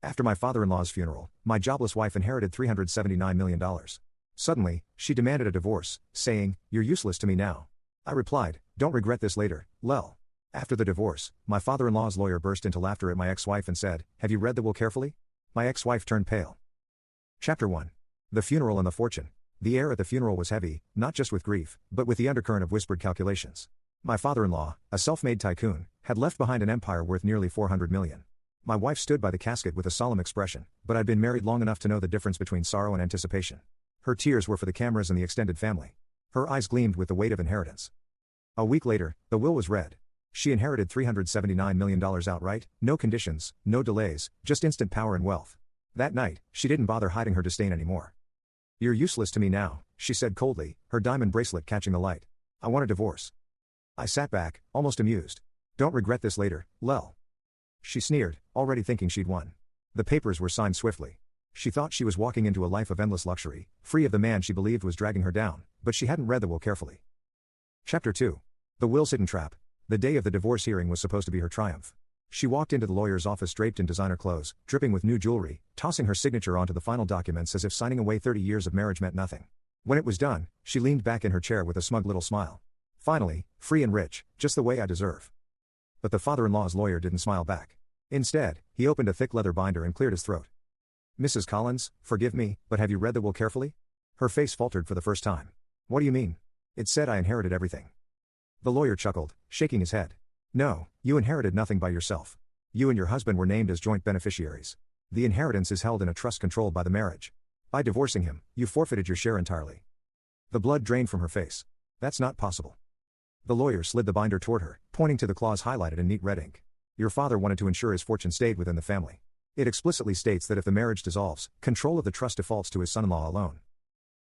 After my father-in-law's funeral, my jobless wife inherited $379 million. Suddenly, she demanded a divorce, saying, "You're useless to me now." I replied, "Don't regret this later, lel." After the divorce, my father-in-law's lawyer burst into laughter at my ex-wife and said, "Have you read the will carefully?" My ex-wife turned pale. Chapter 1. The Funeral and the Fortune. The air at the funeral was heavy, not just with grief, but with the undercurrent of whispered calculations. My father-in-law, a self-made tycoon, had left behind an empire worth nearly $400 million. My wife stood by the casket with a solemn expression, but I'd been married long enough to know the difference between sorrow and anticipation. Her tears were for the cameras and the extended family. Her eyes gleamed with the weight of inheritance. A week later, the will was read. She inherited $379 million outright, no conditions, no delays, just instant power and wealth. That night, she didn't bother hiding her disdain anymore. "You're useless to me now," she said coldly, her diamond bracelet catching the light. "I want a divorce." I sat back, almost amused. "Don't regret this later, lel." She sneered, already thinking she'd won. The papers were signed swiftly. She thought she was walking into a life of endless luxury, free of the man she believed was dragging her down, but she hadn't read the will carefully. Chapter 2. The Will's Hidden Trap. The day of the divorce hearing was supposed to be her triumph. She walked into the lawyer's office draped in designer clothes, dripping with new jewelry, tossing her signature onto the final documents as if signing away 30 years of marriage meant nothing. When it was done, she leaned back in her chair with a smug little smile. "Finally, free and rich, just the way I deserve." But the father-in-law's lawyer didn't smile back. Instead, he opened a thick leather binder and cleared his throat. "Mrs. Collins, forgive me, but have you read the will carefully?" Her face faltered for the first time. "What do you mean? It said I inherited everything." The lawyer chuckled, shaking his head. "No, you inherited nothing by yourself. You and your husband were named as joint beneficiaries. The inheritance is held in a trust controlled by the marriage. By divorcing him, you forfeited your share entirely." The blood drained from her face. "That's not possible." The lawyer slid the binder toward her, pointing to the clause highlighted in neat red ink. "Your father wanted to ensure his fortune stayed within the family. It explicitly states that if the marriage dissolves, control of the trust defaults to his son-in-law alone."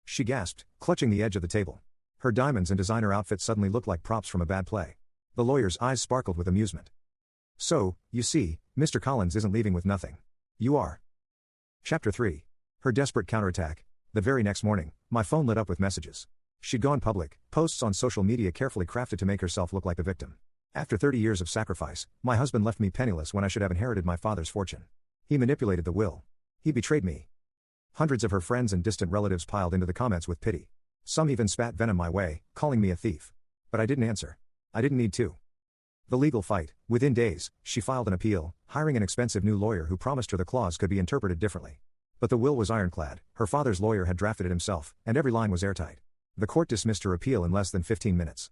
She gasped, clutching the edge of the table. Her diamonds and designer outfit suddenly looked like props from a bad play. The lawyer's eyes sparkled with amusement. "So, you see, Mr. Collins isn't leaving with nothing. You are." Chapter 3. Her desperate counterattack. The very next morning, my phone lit up with messages. She'd gone public, posts on social media carefully crafted to make herself look like the victim. "After 30 years of sacrifice, my husband left me penniless when I should have inherited my father's fortune. He manipulated the will. He betrayed me." Hundreds of her friends and distant relatives piled into the comments with pity. Some even spat venom my way, calling me a thief. But I didn't answer. I didn't need to. The legal fight. Within days, she filed an appeal, hiring an expensive new lawyer who promised her the clause could be interpreted differently. But the will was ironclad, her father's lawyer had drafted it himself, and every line was airtight. The court dismissed her appeal in less than 15 minutes.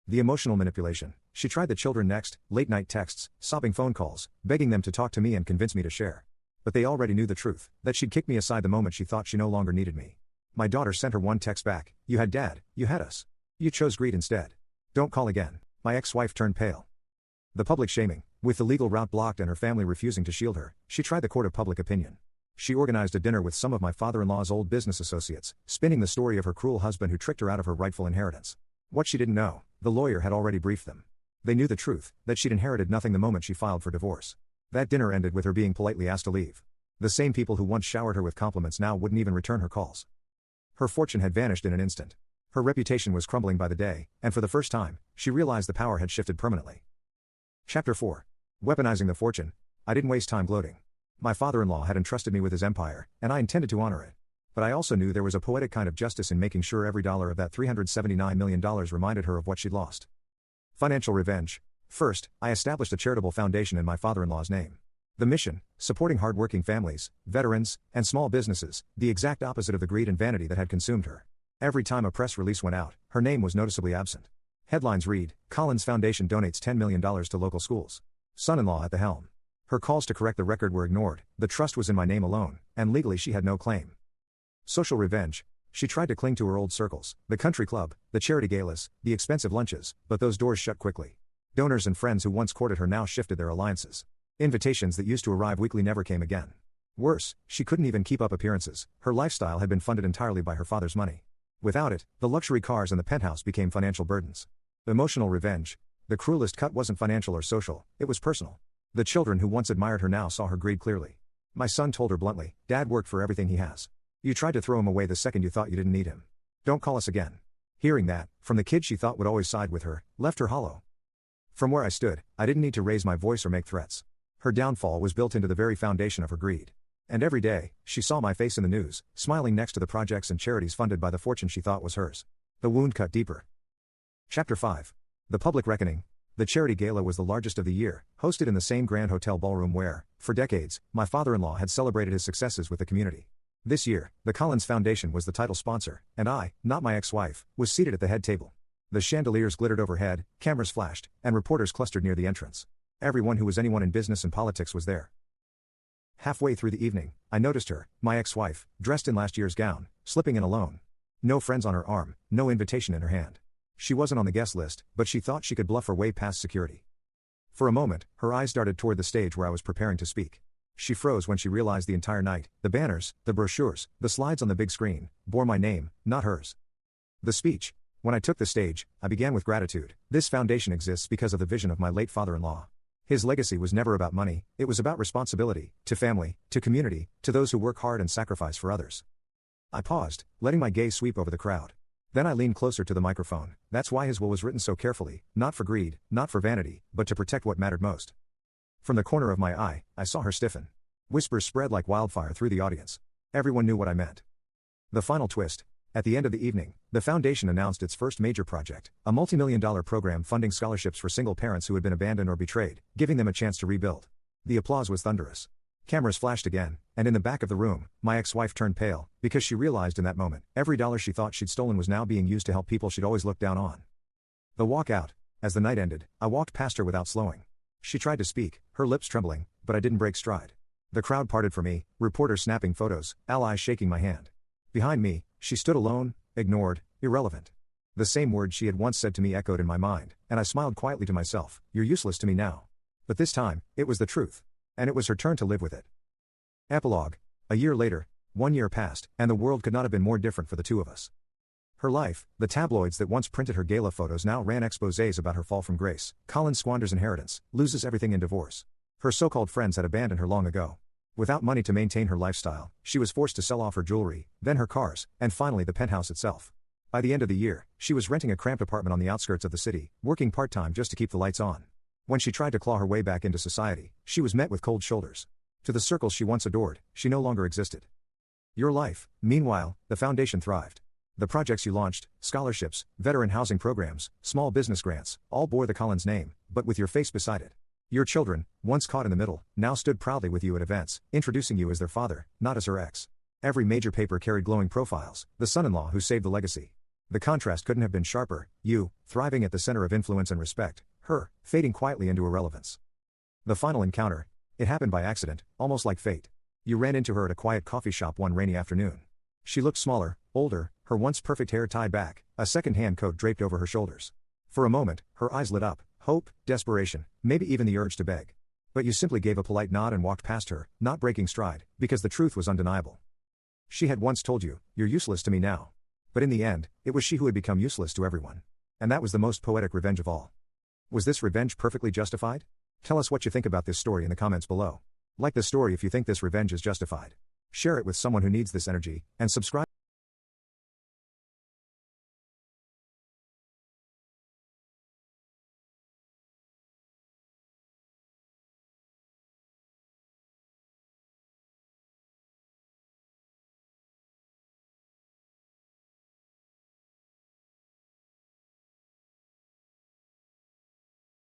The emotional manipulation. She tried the children next, late-night texts, sobbing phone calls, begging them to talk to me and convince me to share. But they already knew the truth, that she'd kick me aside the moment she thought she no longer needed me. My daughter sent her one text back: "You had dad, you had us. You chose greed instead. Don't call again." My ex-wife turned pale. The public shaming. With the legal route blocked and her family refusing to shield her, she tried the court of public opinion. She organized a dinner with some of my father-in-law's old business associates, spinning the story of her cruel husband who tricked her out of her rightful inheritance. What she didn't know, the lawyer had already briefed them. They knew the truth, that she'd inherited nothing the moment she filed for divorce. That dinner ended with her being politely asked to leave. The same people who once showered her with compliments now wouldn't even return her calls. Her fortune had vanished in an instant. Her reputation was crumbling by the day, and for the first time, she realized the power had shifted permanently. Chapter 4. Weaponizing the fortune. I didn't waste time gloating. My father-in-law had entrusted me with his empire, and I intended to honor it. But I also knew there was a poetic kind of justice in making sure every dollar of that $379 million reminded her of what she'd lost. Financial revenge. First, I established a charitable foundation in my father-in-law's name. The mission: supporting hard-working families, veterans, and small businesses, the exact opposite of the greed and vanity that had consumed her. Every time a press release went out, her name was noticeably absent. Headlines read: Collins Foundation donates $10 million to local schools. Son-in-law at the helm. Her calls to correct the record were ignored, the trust was in my name alone, and legally she had no claim. Social revenge. She tried to cling to her old circles, the country club, the charity galas, the expensive lunches, but those doors shut quickly. Donors and friends who once courted her now shifted their alliances. Invitations that used to arrive weekly never came again. Worse, she couldn't even keep up appearances. Her lifestyle had been funded entirely by her father's money. Without it, the luxury cars and the penthouse became financial burdens. Emotional revenge. The cruelest cut wasn't financial or social, it was personal. The children who once admired her now saw her greed clearly. My son told her bluntly, "Dad worked for everything he has. You tried to throw him away the second you thought you didn't need him. Don't call us again." Hearing that, from the kid she thought would always side with her, left her hollow. From where I stood, I didn't need to raise my voice or make threats. Her downfall was built into the very foundation of her greed. And every day, she saw my face in the news, smiling next to the projects and charities funded by the fortune she thought was hers. The wound cut deeper. Chapter 5. The Public Reckoning. The charity gala was the largest of the year, hosted in the same grand hotel ballroom where, for decades, my father-in-law had celebrated his successes with the community. This year, the Collins Foundation was the title sponsor, and I, not my ex-wife, was seated at the head table. The chandeliers glittered overhead, cameras flashed, and reporters clustered near the entrance. Everyone who was anyone in business and politics was there. Halfway through the evening, I noticed her, my ex-wife, dressed in last year's gown, slipping in alone. No friends on her arm, no invitation in her hand. She wasn't on the guest list, but she thought she could bluff her way past security. For a moment, her eyes darted toward the stage where I was preparing to speak. She froze when she realized the entire night, the banners, the brochures, the slides on the big screen, bore my name, not hers. The speech. When I took the stage, I began with gratitude. This foundation exists because of the vision of my late father-in-law. His legacy was never about money, it was about responsibility, to family, to community, to those who work hard and sacrifice for others. I paused, letting my gaze sweep over the crowd. Then I leaned closer to the microphone. That's why his will was written so carefully, not for greed, not for vanity, but to protect what mattered most. From the corner of my eye, I saw her stiffen. Whispers spread like wildfire through the audience. Everyone knew what I meant. The final twist. At the end of the evening, the foundation announced its first major project, a multi-million-dollar program funding scholarships for single parents who had been abandoned or betrayed, giving them a chance to rebuild. The applause was thunderous. Cameras flashed again, and in the back of the room, my ex-wife turned pale, because she realized in that moment, every dollar she thought she'd stolen was now being used to help people she'd always looked down on. The walk out. As the night ended, I walked past her without slowing. She tried to speak, her lips trembling, but I didn't break stride. The crowd parted for me, reporters snapping photos, allies shaking my hand. Behind me, she stood alone, ignored, irrelevant. The same words she had once said to me echoed in my mind, and I smiled quietly to myself, "You're useless to me now." But this time, it was the truth. And it was her turn to live with it. Epilogue. A year later, 1 year passed, and the world could not have been more different for the two of us. Her life, the tabloids that once printed her gala photos now ran exposés about her fall from grace. Collins squanders inheritance, loses everything in divorce. Her so-called friends had abandoned her long ago. Without money to maintain her lifestyle, she was forced to sell off her jewelry, then her cars, and finally the penthouse itself. By the end of the year, she was renting a cramped apartment on the outskirts of the city, working part-time just to keep the lights on. When she tried to claw her way back into society, she was met with cold shoulders. To the circles she once adored, she no longer existed. Your life, meanwhile, the foundation thrived. The projects you launched, scholarships, veteran housing programs, small business grants, all bore the Collins name, but with your face beside it. Your children, once caught in the middle, now stood proudly with you at events, introducing you as their father, not as her ex. Every major paper carried glowing profiles, the son-in-law who saved the legacy. The contrast couldn't have been sharper, you, thriving at the center of influence and respect, her, fading quietly into irrelevance. The final encounter. It happened by accident, almost like fate. You ran into her at a quiet coffee shop one rainy afternoon. She looked smaller, older, her once perfect hair tied back, a second-hand coat draped over her shoulders. For a moment, her eyes lit up, hope, desperation, maybe even the urge to beg. But you simply gave a polite nod and walked past her, not breaking stride, because the truth was undeniable. She had once told you, "You're useless to me now." But in the end, it was she who had become useless to everyone. And that was the most poetic revenge of all. Was this revenge perfectly justified? Tell us what you think about this story in the comments below. Like the story if you think this revenge is justified. Share it with someone who needs this energy, and subscribe.